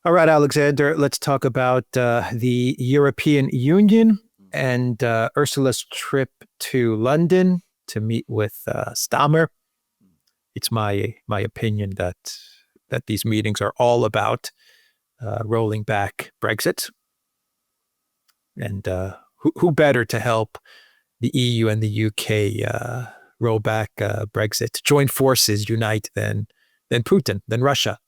All right, Alexander, let's talk about the European Union and Ursula's trip to London to meet with Stammer. It's my opinion that these meetings are all about rolling back Brexit. And who better to help the EU and the UK roll back Brexit, join forces, unite than Putin, than Russia?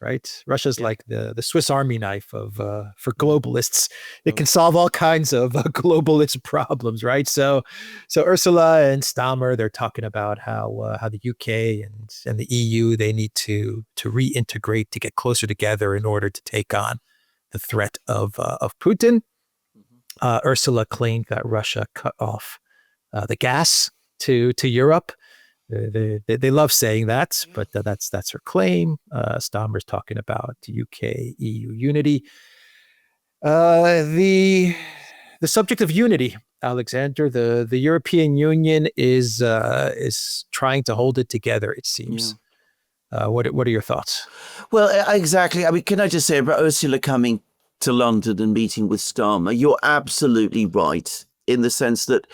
Right? Russia's like the Swiss Army knife of for globalists. It can solve all kinds of globalist problems, right? So Ursula and Stammer, they're talking about how the UK and the EU, they need to reintegrate, to get closer together in order to take on the threat of Putin. Ursula claimed that Russia cut off the gas to Europe. They love saying that, but that's her claim. Stammer's talking about UK EU unity. The subject of unity, Alexander, the European Union is trying to hold it together, it seems. Yeah. What are your thoughts? Well, exactly. I mean, can I just say about Ursula coming to London and meeting with Stammer? You're absolutely right in the sense that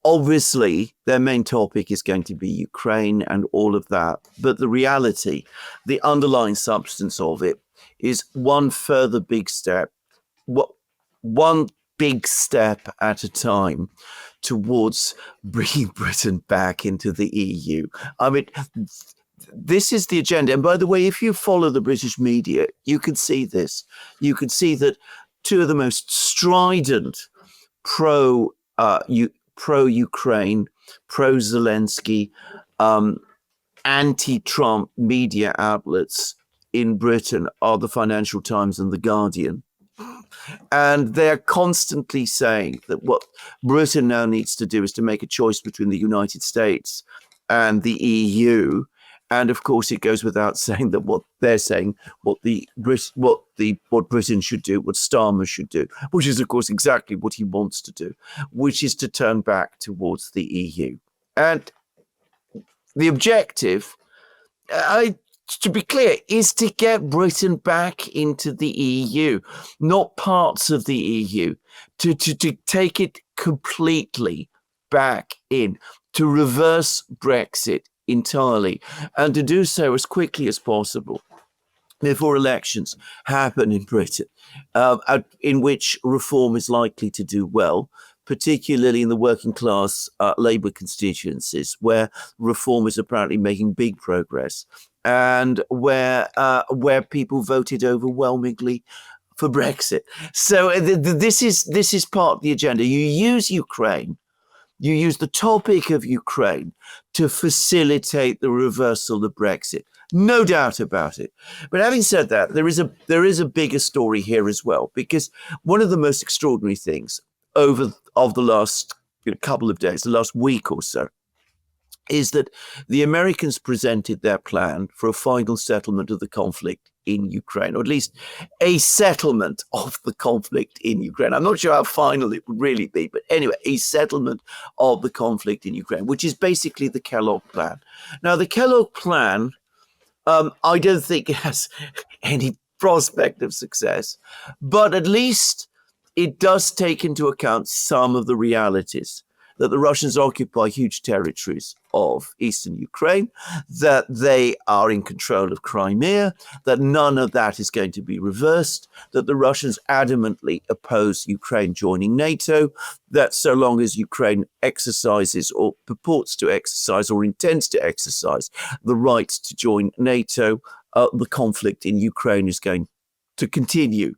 obviously, their main topic is going to be Ukraine and all of that. But the reality, the underlying substance of it is one further big step, one big step at a time towards bringing Britain back into the EU. I mean, this is the agenda. And by the way, if you follow the British media, you can see this. You can see that two of the most strident pro-Ukraine, pro-Zelensky, anti-Trump media outlets in Britain are the Financial Times and The Guardian. And they're constantly saying that what Britain now needs to do is to make a choice between the United States and the EU. And of course, it goes without saying that what they're saying, what Britain should do, what Starmer should do, which is, of course, exactly what he wants to do, which is to turn back towards the EU. And the objective, to be clear, is to get Britain back into the EU, not parts of the EU, to take it completely back in, to reverse Brexit entirely, and to do so as quickly as possible before elections happen in Britain, in which reform is likely to do well, particularly in the working class Labour constituencies, where reform is apparently making big progress, and where people voted overwhelmingly for Brexit. So this is part of the agenda. You use Ukraine. You use the topic of Ukraine to facilitate the reversal of Brexit. No doubt about it. But having said that, there is a bigger story here as well, because one of the most extraordinary things of the last couple of days, the last week or so, is that the Americans presented their plan for a final settlement of the conflict in Ukraine, or at least a settlement of the conflict in Ukraine. I'm not sure how final it would really be, but anyway, a settlement of the conflict in Ukraine, which is basically the Kellogg plan. Now, the Kellogg plan, I don't think it has any prospect of success, but at least it does take into account some of the realities that the Russians occupy huge territories of eastern Ukraine, that they are in control of Crimea, that none of that is going to be reversed, that the Russians adamantly oppose Ukraine joining NATO, that so long as Ukraine exercises or purports to exercise or intends to exercise the right to join NATO, the conflict in Ukraine is going to continue.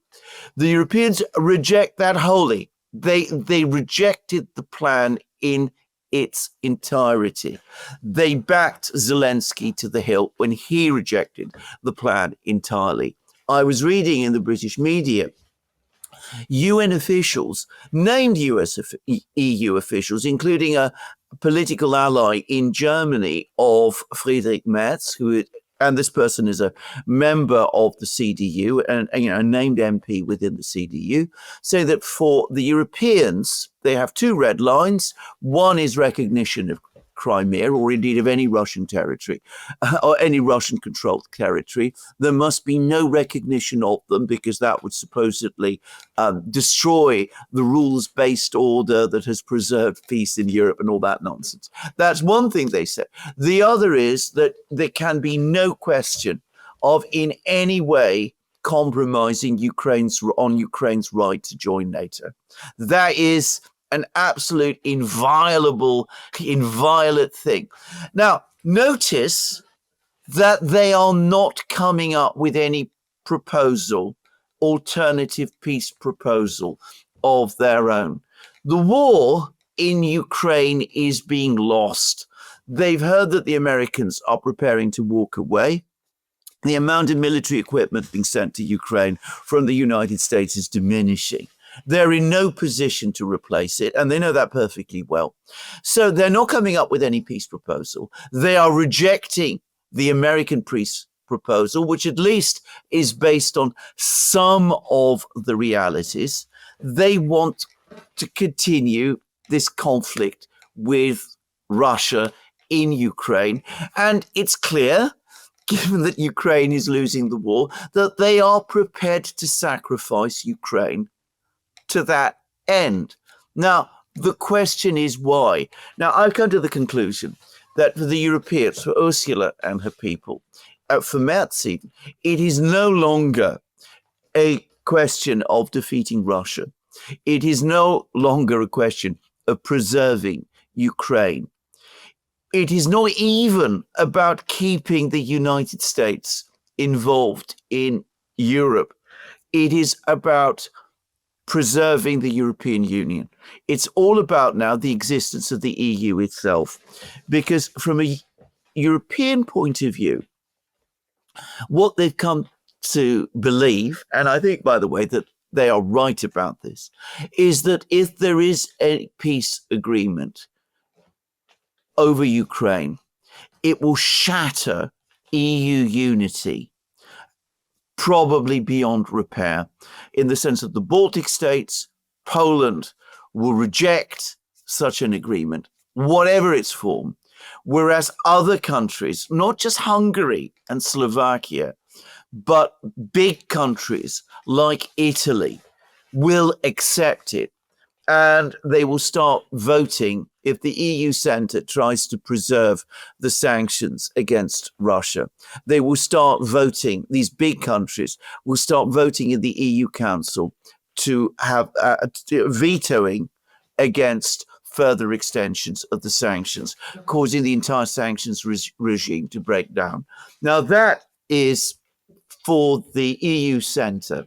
The Europeans reject that wholly. They rejected the plan in its entirety. They backed Zelensky to the hilt when he rejected the plan entirely. I was reading in the British media, UN officials named EU officials, including a political ally in Germany of Friedrich Merz, and this person is a member of the CDU and a named MP within the CDU, say that for the Europeans, they have two red lines. One is recognition of Crimea, or indeed of any Russian territory, or any Russian-controlled territory. There must be no recognition of them, because that would supposedly destroy the rules-based order that has preserved peace in Europe and all that nonsense. That's one thing they said. The other is that there can be no question of in any way compromising Ukraine's right to join NATO. That is an absolute inviolate thing. Now, notice that they are not coming up with any alternative peace proposal of their own. The war in Ukraine is being lost. They've heard that the Americans are preparing to walk away. The amount of military equipment being sent to Ukraine from the United States is diminishing. They're in no position to replace it, and they know that perfectly well. So they're not coming up with any peace proposal. They are rejecting the American peace proposal, which at least is based on some of the realities. They want to continue this conflict with Russia in Ukraine, and it's clear, given that Ukraine is losing the war, that they are prepared to sacrifice Ukraine to that end. Now, the question is why? Now, I've come to the conclusion that for the Europeans, for Ursula and her people, for Merz even, it is no longer a question of defeating Russia. It is no longer a question of preserving Ukraine. It is not even about keeping the United States involved in Europe. It is about preserving the European Union. It's all about now the existence of the EU itself. Because from a European point of view, what they've come to believe, and I think, by the way, that they are right about this, is that if there is a peace agreement over Ukraine, it will shatter EU unity, probably beyond repair, in the sense that the Baltic states, Poland, will reject such an agreement, whatever its form, whereas other countries, not just Hungary and Slovakia, but big countries like Italy, will accept it. And they will start voting if the EU Centre tries to preserve the sanctions against Russia. They will start voting, these big countries will start voting in the EU Council to have vetoing against further extensions of the sanctions, causing the entire sanctions regime to break down. Now, that is for the EU Centre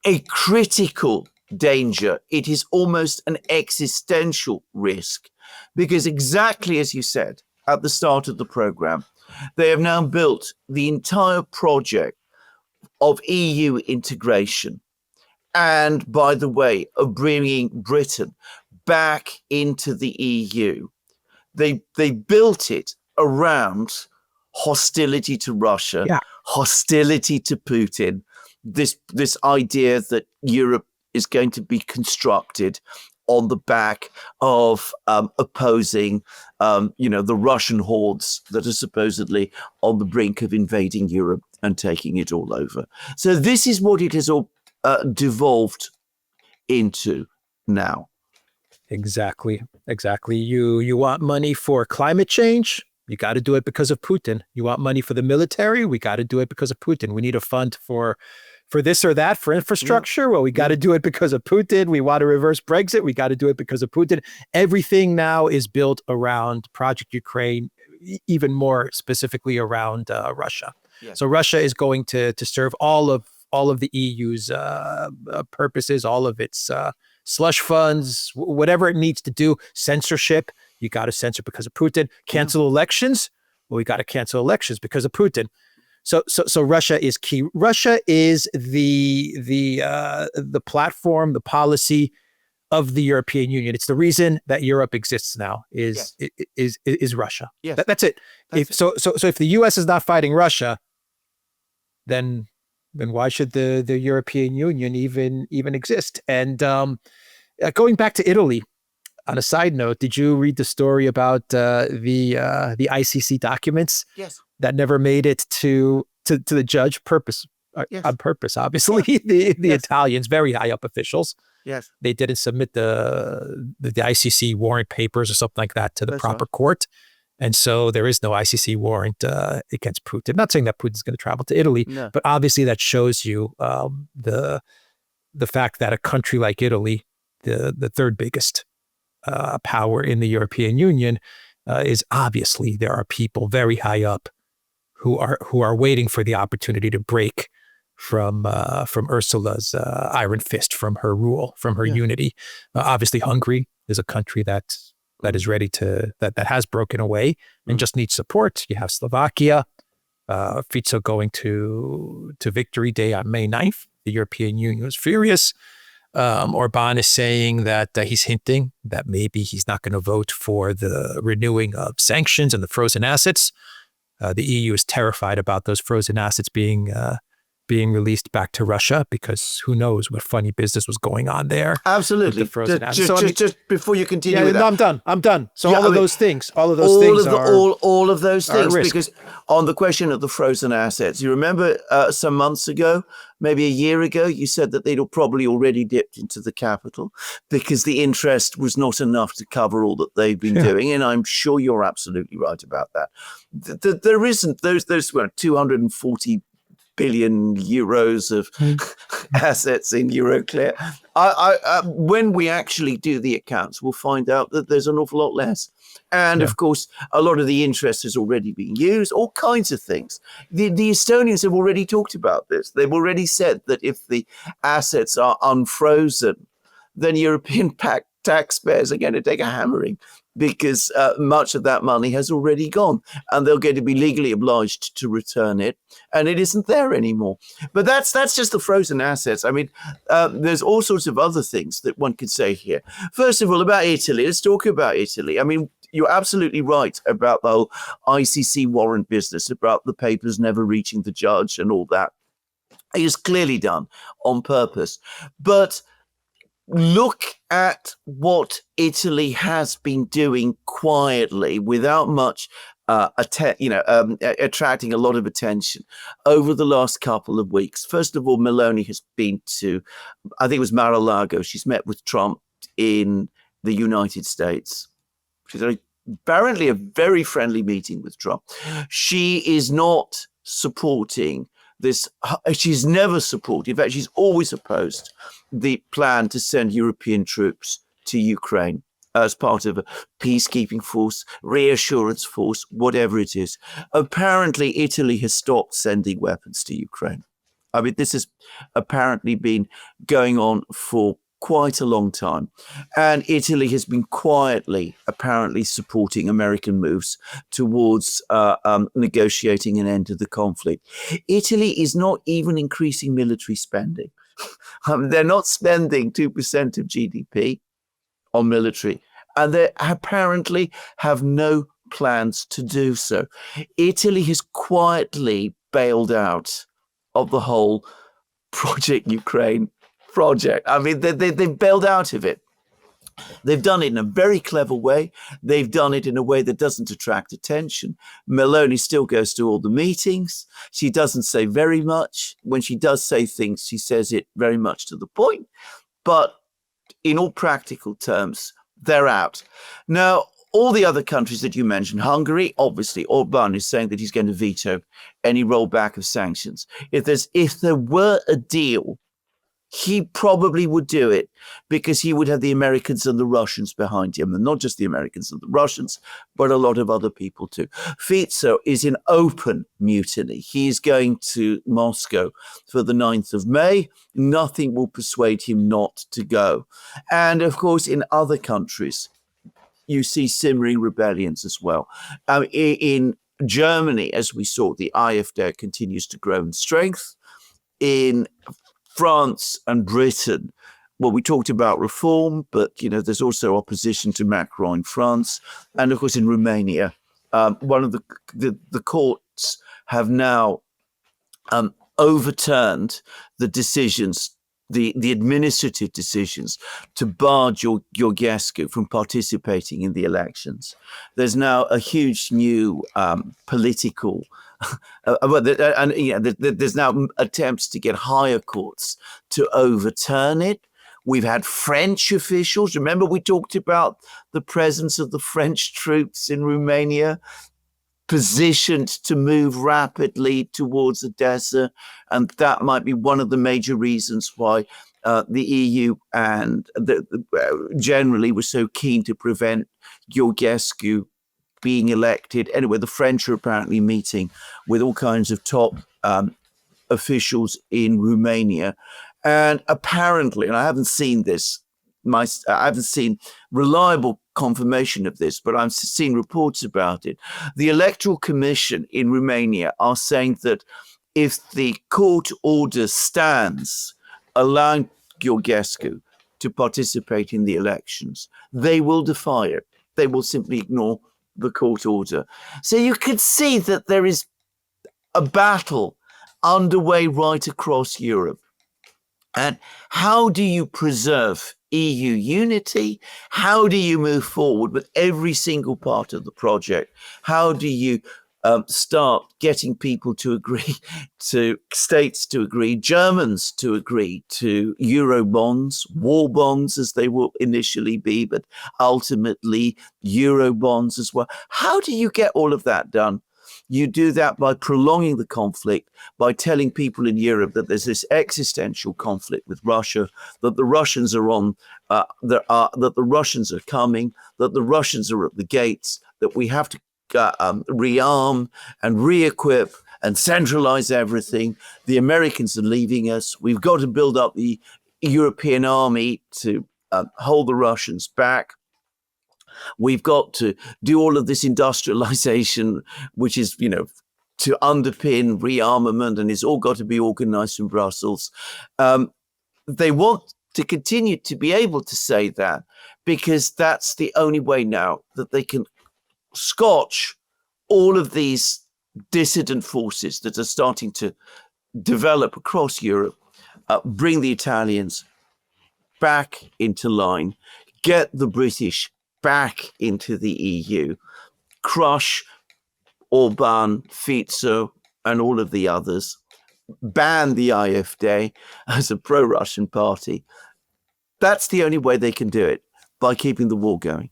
a critical danger. It is almost an existential risk, because exactly as you said at the start of the program, they have now built the entire project of EU integration, and, by the way, of bringing Britain back into the EU. They built it around hostility to Russia, hostility to Putin, this idea that Europe is going to be constructed on the back of opposing, the Russian hordes that are supposedly on the brink of invading Europe and taking it all over. So this is what it has all devolved into now. Exactly. You want money for climate change? You got to do it because of Putin. You want money for the military? We got to do it because of Putin. We need a fund for this or that, for infrastructure. Well, we got to do it because of Putin. We want to reverse Brexit. We got to do it because of Putin. Everything now is built around Project Ukraine, even more specifically around Russia. Yes. So Russia is going to serve all of the EU's purposes, all of its slush funds, whatever it needs to do. Censorship, you got to censor because of Putin. Cancel elections, well, we got to cancel elections because of Putin. So Russia is key. Russia is the platform, the policy of the European Union. It's the reason that Europe exists now. Is Russia? Yes. That's it. So if the U.S. is not fighting Russia, then why should the European Union even exist? And going back to Italy, On a side note, did you read the story about the ICC documents that never made it to the judge on purpose? Obviously, the Italians, very high up officials, they didn't submit the ICC warrant papers or something like that to the proper court. And so there is no ICC warrant against Putin. I'm not saying that Putin's going to travel to Italy, but obviously that shows you the fact that a country like Italy, the third biggest power in the European Union, is obviously there are people very high up who are waiting for the opportunity to break from Ursula's iron fist, from her rule, from her unity. Obviously, Hungary is a country that is ready to that has broken away and just needs support. You have Slovakia, Fico going to Victory Day on May 9th. The European Union was furious. Orban is saying that he's hinting that maybe he's not going to vote for the renewing of sanctions and the frozen assets. The EU is terrified about those frozen assets being released back to Russia, because who knows what funny business was going on there. Absolutely. Just before you continue with that. No, I'm done. So all of those things are because on the question of the frozen assets, you remember some months ago, maybe a year ago, you said that they'd probably already dipped into the capital because the interest was not enough to cover all that they've been doing. And I'm sure you're absolutely right about that. There isn't those 240 billion euros of assets in Euroclear. When we actually do the accounts, we'll find out that there's an awful lot less. And of course, a lot of the interest has already been used, all kinds of things. The Estonians have already talked about this. They've already said that if the assets are unfrozen, then European taxpayers are going to take a hammering, because much of that money has already gone and they're going to be legally obliged to return it, and it isn't there anymore. But that's just the frozen assets. I mean, there's all sorts of other things that one could say here. First of all, about Italy, let's talk about Italy. I mean, you're absolutely right about the whole ICC warrant business, about the papers never reaching the judge and all that. It is clearly done on purpose. But look at what Italy has been doing quietly, without much attracting a lot of attention over the last couple of weeks. First of all, Meloni has been to, I think it was Mar-a-Lago. She's met with Trump in the United States. She's apparently a very friendly meeting with Trump. She is not supporting this. She's never supported, in fact, she's always opposed the plan to send European troops to Ukraine as part of a peacekeeping force, reassurance force, whatever it is. Apparently, Italy has stopped sending weapons to Ukraine. I mean, this has apparently been going on for quite a long time. And Italy has been quietly, apparently, supporting American moves towards negotiating an end to the conflict. Italy is not even increasing military spending. They're not spending 2% of GDP on military, and they apparently have no plans to do so. Italy has quietly bailed out of the whole Project Ukraine project. I mean, they've bailed out of it. They've done it in a very clever way. They've done it in a way that doesn't attract attention. Meloni still goes to all the meetings. She doesn't say very much. When she does say things, she says it very much to the point. But in all practical terms, they're out. Now, all the other countries that you mentioned, Hungary, obviously, Orban is saying that he's going to veto any rollback of sanctions. If there were a deal, he probably would do it, because he would have the Americans and the Russians behind him, and not just the Americans and the Russians, but a lot of other people too. Fico is in open mutiny. He's going to Moscow for the 9th of May. Nothing will persuade him not to go. And of course, in other countries, you see simmering rebellions as well. In Germany, as we saw, the AfD continues to grow in strength. In France and Britain, well, we talked about reform, but there's also opposition to Macron in France, and of course in Romania, one of the courts have now overturned the decisions the administrative decisions to bar Georgescu from participating in the elections. There's now a huge new political, there's now attempts to get higher courts to overturn it. We've had French officials. Remember, we talked about the presence of the French troops in Romania, positioned to move rapidly towards Odessa, and that might be one of the major reasons why the EU and generally were so keen to prevent Georgescu being elected. Anyway, the French are apparently meeting with all kinds of top officials in Romania, and apparently, and I haven't seen this, I haven't seen reliable confirmation of this, but I've seen reports about it. The Electoral Commission in Romania are saying that if the court order stands allowing Georgescu to participate in the elections, they will defy it. They will simply ignore the court order. So you could see that there is a battle underway right across Europe. And how do you preserve EU unity? How do you move forward with every single part of the project? How do you start getting people to agree, to states to agree, Germans to agree to Euro bonds, war bonds as they will initially be, but ultimately Euro bonds as well? How do you get all of that done? You do that by prolonging the conflict, by telling people in Europe that there's this existential conflict with Russia, that the Russians are on, that the Russians are coming, that the Russians are at the gates, that we have to rearm and re-equip and centralize everything. The Americans are leaving us. We've got to build up the European army to hold the Russians back. We've got to do all of this industrialization, which is, to underpin rearmament, and it's all got to be organized from Brussels. They want to continue to be able to say that because that's the only way now that they can scotch all of these dissident forces that are starting to develop across Europe, bring the Italians back into line, get the British back into the EU, crush Orban, Fico, and all of the others, ban the AfD as a pro-Russian party. That's the only way they can do it, by keeping the war going.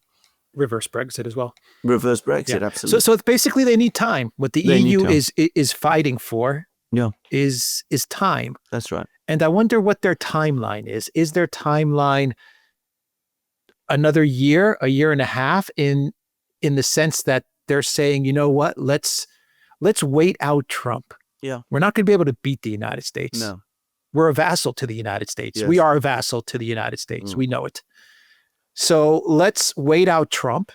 Reverse Brexit as well. Reverse Brexit, absolutely. So basically they need time. What the EU is fighting for is time. That's right. And I wonder what their timeline is. Is their timeline another year, a year and a half, in the sense that they're saying, you know what, let's wait out Trump. Yeah. We're not going to be able to beat the United States. No. We're a vassal to the United States. Yes. We are a vassal to the United States. We know it. So let's wait out Trump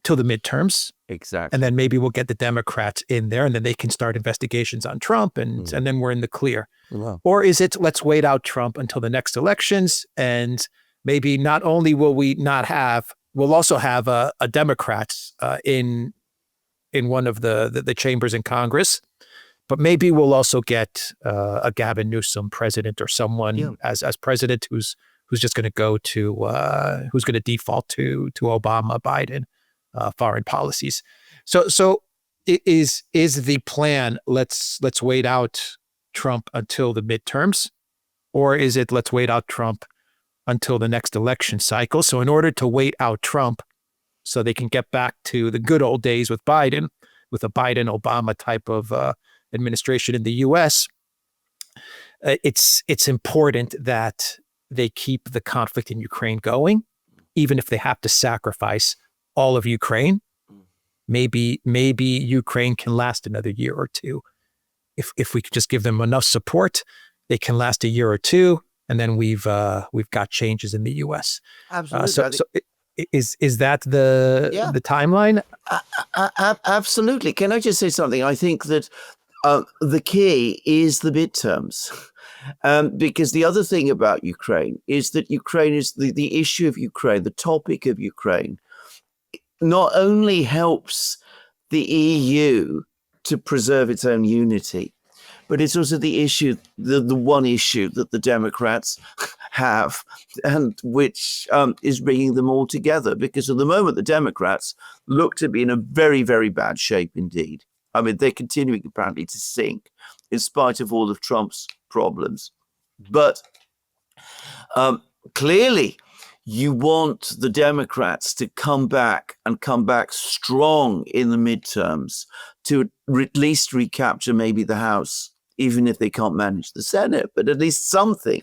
till the midterms. Exactly. And then maybe we'll get the Democrats in there and then they can start investigations on Trump and then we're in the clear. Wow. Or is it, let's wait out Trump until the next elections, and maybe not only will we not have, we'll also have a Democrats in one of the chambers in Congress, but maybe we'll also get a Gavin Newsom president or someone as president who's just going to go to who's going to default to Obama, Biden foreign policies. So is the plan, let's wait out Trump until the midterms, or is it let's wait out Trump until the next election cycle? So in order to wait out Trump so they can get back to the good old days with Biden, with a Biden-Obama type of administration in the U.S., it's important that they keep the conflict in Ukraine going, even if they have to sacrifice all of Ukraine. Maybe Ukraine can last another year or two. If we could just give them enough support, they can last a year or two, and then we've got changes in the U.S. Absolutely. Is that the timeline? Absolutely. Can I just say something? I think that the key is the midterms. Because the other thing about Ukraine is that Ukraine is the issue of Ukraine, the topic of Ukraine, not only helps the EU to preserve its own unity, but it's also the issue, the one issue that the Democrats have, and which is bringing them all together. Because at the moment, the Democrats look to be in a very, very bad shape indeed. I mean, they're continuing apparently to sink in spite of all of Trump's problems. But clearly, you want the Democrats to come back strong in the midterms to at least recapture maybe the House, even if they can't manage the Senate, but at least something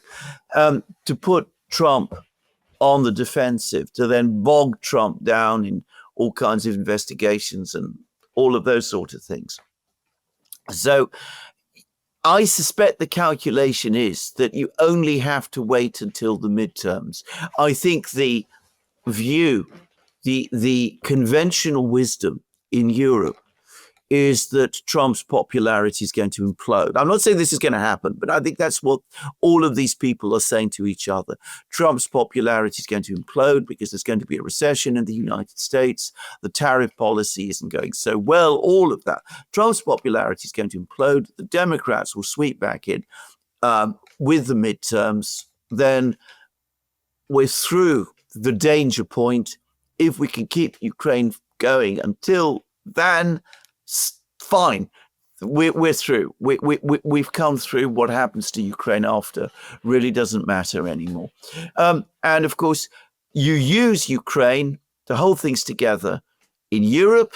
to put Trump on the defensive, to then bog Trump down in all kinds of investigations and all of those sort of things. So I suspect the calculation is that you only have to wait until the midterms. I think the view, the conventional wisdom in Europe is that Trump's popularity is going to implode. I'm not saying this is going to happen, but I think that's what all of these people are saying to each other. Trump's popularity is going to implode because there's going to be a recession in the United States. The tariff policy isn't going so well, all of that. Trump's popularity is going to implode. The Democrats will sweep back in with the midterms. Then we're through the danger point. If we can keep Ukraine going until then, fine, we're through. We've come through. What happens to Ukraine after really doesn't matter anymore. And of course, you use Ukraine to hold things together in Europe,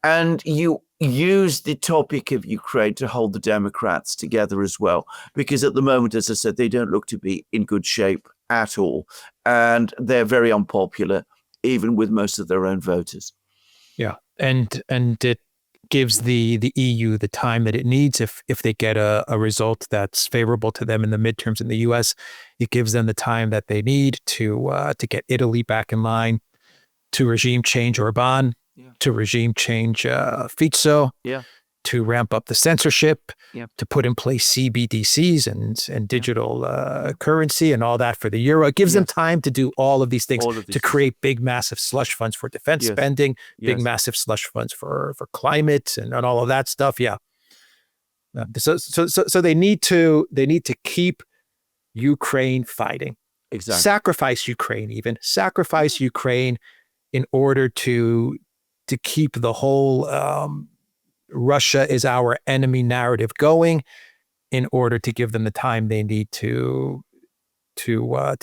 and you use the topic of Ukraine to hold the Democrats together as well. Because at the moment, as I said, they don't look to be in good shape at all. And they're very unpopular, even with most of their own voters. Yeah. And it gives the EU the time that it needs if they get a result that's favorable to them in the midterms in the US. It gives them the time that they need to get Italy back in line, to regime change Orban, to regime change Fico, to ramp up the censorship, to put in place CBDCs and digital currency and all that for the euro. It gives them time to do all of these things, to create big, massive slush funds for defense spending, big, massive slush funds for climate and all of that stuff. Yeah. So they need to keep Ukraine fighting. Exactly. Sacrifice Ukraine in order to keep the whole Russia is our enemy narrative going, in order to give them the time they need to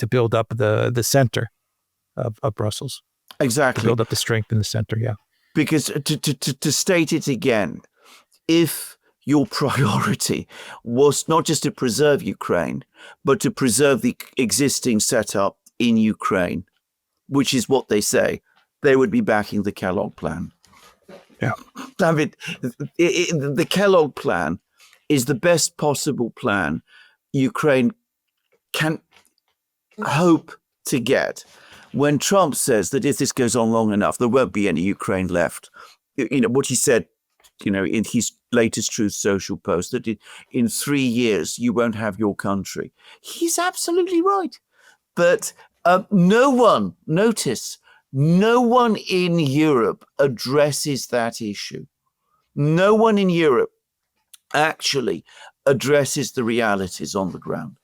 build up the center of Brussels. Exactly. To build up the strength in the center, yeah. Because to state it again, if your priority was not just to preserve Ukraine, but to preserve the existing setup in Ukraine, which is what they say, they would be backing the Kellogg plan. Yeah. I mean, the Kellogg plan is the best possible plan Ukraine can hope to get. When Trump says that if this goes on long enough, there won't be any Ukraine left. You know, what he said, in his latest Truth Social post, that in 3 years, you won't have your country. He's absolutely right. But no one in Europe addresses that issue. No one in Europe actually addresses the realities on the ground.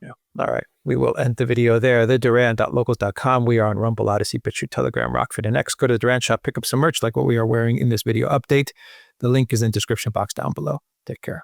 Yeah. All right. We will end the video there. Duran.locals.com. We are on Rumble, Odyssey, BitChute, Telegram, Rockford, and X. Go to the Duran shop, pick up some merch like what we are wearing in this video update. The link is in the description box down below. Take care.